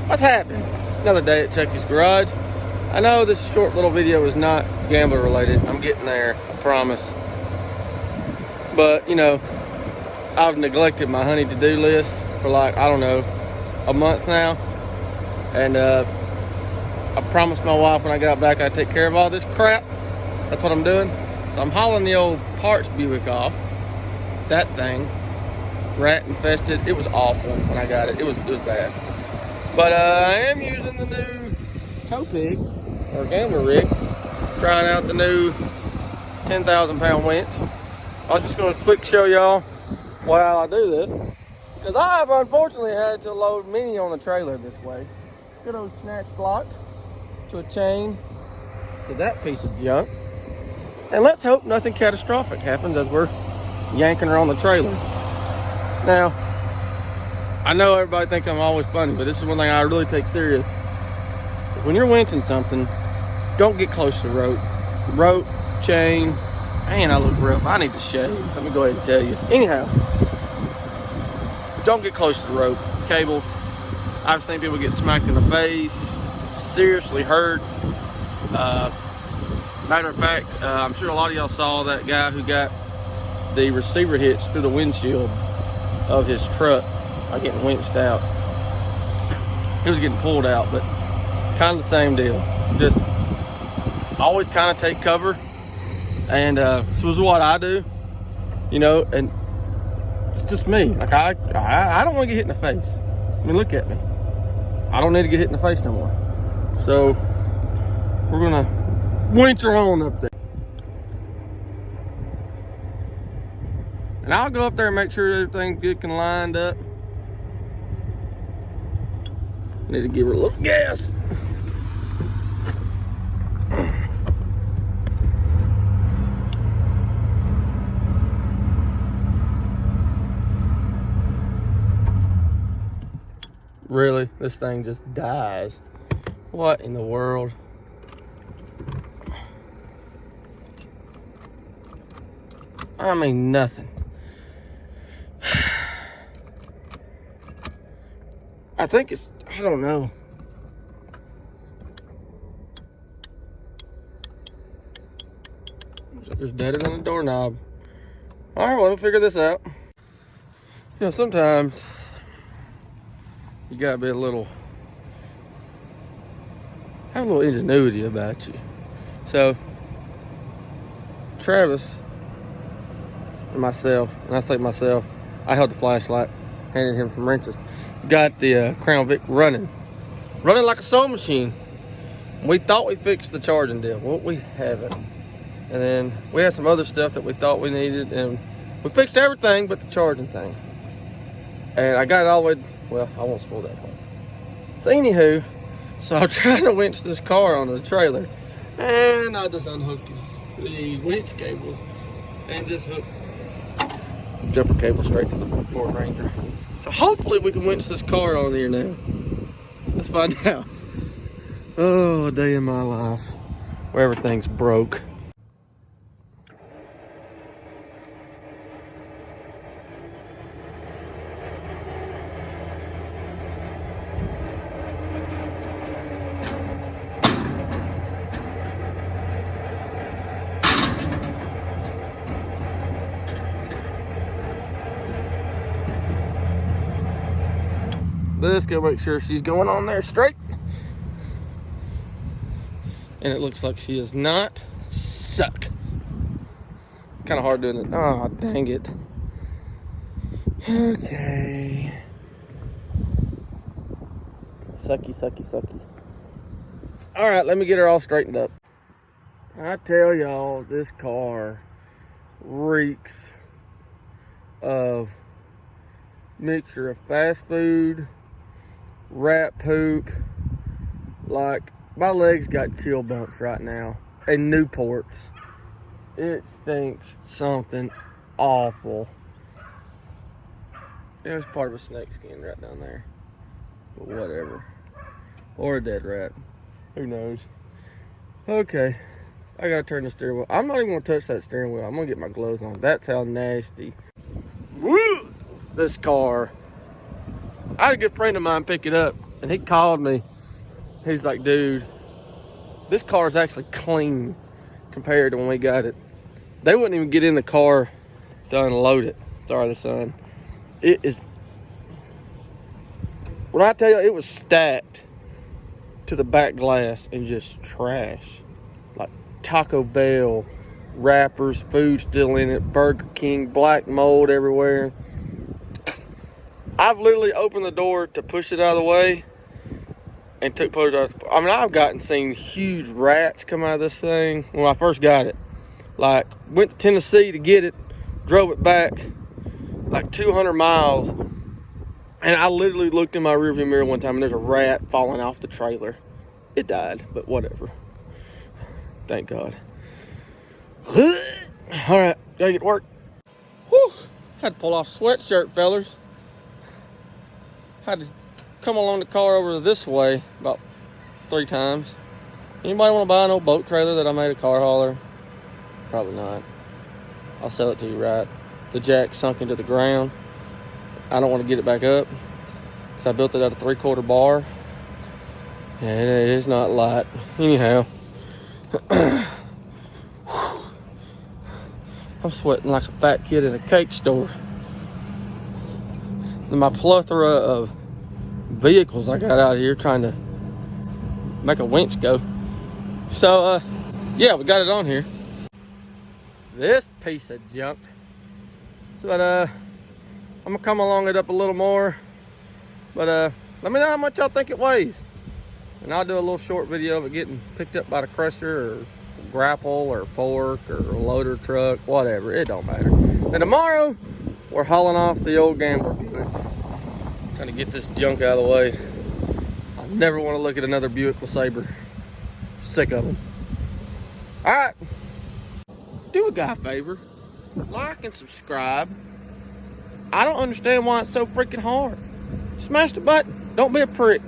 What's happening? Another day at Chucky's Garage. I know this short little video is not gambler related. I'm getting there, I promise. But, you know, I've neglected my honey to-do list for like, I don't know, a month now. And I promised my wife when I got back I'd take care of all this crap. That's what I'm doing. So I'm hauling the old parts Buick off. That thing, rat infested. It was awful when I got it. It was bad. But I am using the new tow pig or gambler rig, trying out the new 10,000 pound winch. I was just going to quick show y'all while I do this, because I have unfortunately had to load many on the trailer this way. Good old snatch block to a chain to that piece of junk. And let's hope nothing catastrophic happens as we're yanking her on the trailer. Now, I know everybody thinks I'm always funny, but this is one thing I really take serious. When you're winching something, don't get close to the rope. Rope, chain, man, I look rough. I need to shave. Let me go ahead and tell you. Anyhow, don't get close to the rope. Cable. I've seen people get smacked in the face, seriously hurt. Matter of fact, I'm sure a lot of y'all saw that guy who got the receiver hitch through the windshield of his truck by getting winched out. He was getting pulled out, but kind of the same deal. Just always kind of take cover, and this was what I do, you know. And it's just me. Like I don't want to get hit in the face. I mean, look at me. I don't need to get hit in the face no more. So we're gonna winch her on up there, and I'll go up there and make sure everything's good and lined up. Need to give her a little gas. Really? This thing just dies. What in the world? I mean, nothing. I think it's, I don't know. It's deader than a doorknob. All right, well, we'll figure this out. You know, sometimes you gotta be a little, have a little ingenuity about you. So, Travis and myself, and I say myself, I held the flashlight, handed him some wrenches. Got the Crown Vic running like a sewing machine. We thought we fixed the charging deal. Well, we haven't. And then we had some other stuff that we thought we needed, and we fixed everything but the charging thing. And I got it all the way, well, I won't spoil that part. So anywho, so I'm trying to winch this car onto the trailer, and I just unhooked the winch cables and just hooked jumper cable straight to the Ford Ranger. So hopefully we can winch this car on here now. Let's find out. Oh, a day in my life where everything's broke. Let's go make sure she's going on there straight. And it looks like she is not. Suck. It's kind of hard doing it. Oh, dang it. Okay. Sucky, sucky, sucky. All right, let me get her all straightened up. I tell y'all, this car reeks of mixture of fast food, rat poop. Like, my legs got chill bumps right now, and Newports. It stinks something awful. There's part of a snake skin right down there, but whatever. Or a dead rat, who knows. Okay, I gotta turn the steering wheel. I'm not even gonna touch that steering wheel. I'm gonna get my gloves on. That's how nasty. Woo! This car. I had a good friend of mine pick it up And he called me. He's like, dude, this car is actually clean compared to when we got it. They wouldn't even get in the car to unload it. Sorry, the sun. It is, when I tell you, it was stacked to the back glass and just trash. Like Taco Bell, wrappers, food still in it, Burger King, black mold everywhere. I've literally opened the door to push it out of the way and took photos of it. I mean, I've seen huge rats come out of this thing when I first got it. Like, went to Tennessee to get it, drove it back like 200 miles, and I literally looked in my rearview mirror one time and there's a rat falling off the trailer. It died, but whatever. Thank God. All right, gotta get to work. Whew, had to pull off sweatshirt, fellas. Had to come along the car over this way about 3 times. Anybody want to buy an old boat trailer that I made a car hauler? Probably not. I'll sell it to you, right? The jack sunk into the ground. I don't want to get it back up because I built it out of 3/4 bar. Yeah, it is not light. Anyhow, I'm sweating like a fat kid in a cake store. And my plethora of vehicles I got out here trying to make a winch go. So, yeah, we got it on here. This piece of junk. So, I'm gonna come along it up a little more. But, let me know how much y'all think it weighs. And I'll do a little short video of it getting picked up by the crusher or grapple or fork or loader truck, whatever. It don't matter. And tomorrow, we're hauling off the old Gambler Buick. Trying to get this junk out of the way. I never want to look at another Buick LeSabre. Sick of them. All right. Do a guy a favor. Like and subscribe. I don't understand why it's so freaking hard. Smash the button. Don't be a prick.